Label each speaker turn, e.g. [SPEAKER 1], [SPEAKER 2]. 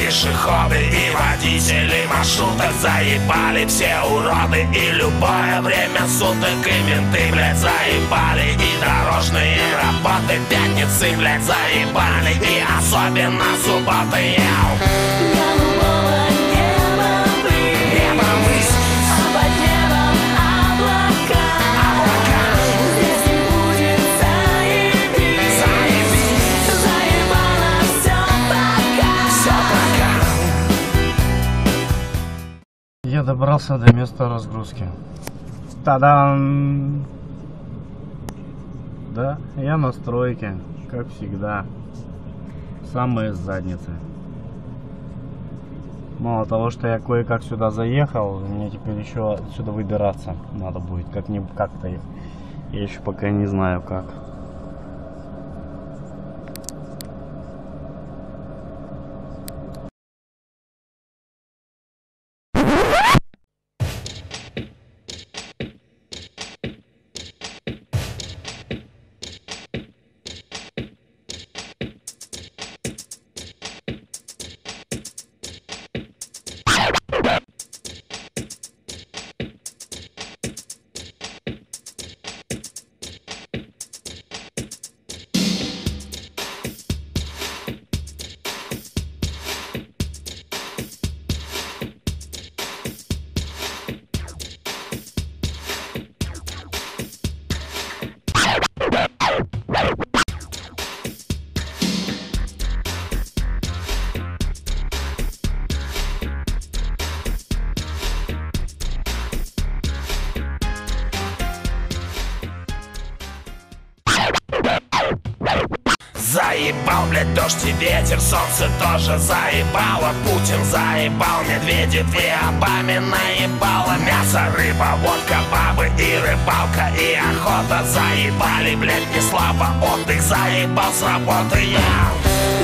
[SPEAKER 1] пешеходы и водители маршруток. Заебали все уроды и любое время суток. И менты, блядь, заебали, и дорожные работы. Пятницы, блядь, заебали, и особенно субботы.
[SPEAKER 2] Я добрался до места разгрузки. Та-дам! Да, я на стройке, как всегда. Самые задницы. Мало того, что я кое-как сюда заехал, мне теперь еще отсюда выбираться надо будет. Как-то я еще пока не знаю как.
[SPEAKER 1] Заебал, блядь, дождь и ветер, солнце тоже заебало. Путин заебал, Медведев и Обаме наебало. Мясо, рыба, водка, бабы и рыбалка и охота. Заебали, блядь, не слабо, отдых заебал с работы я.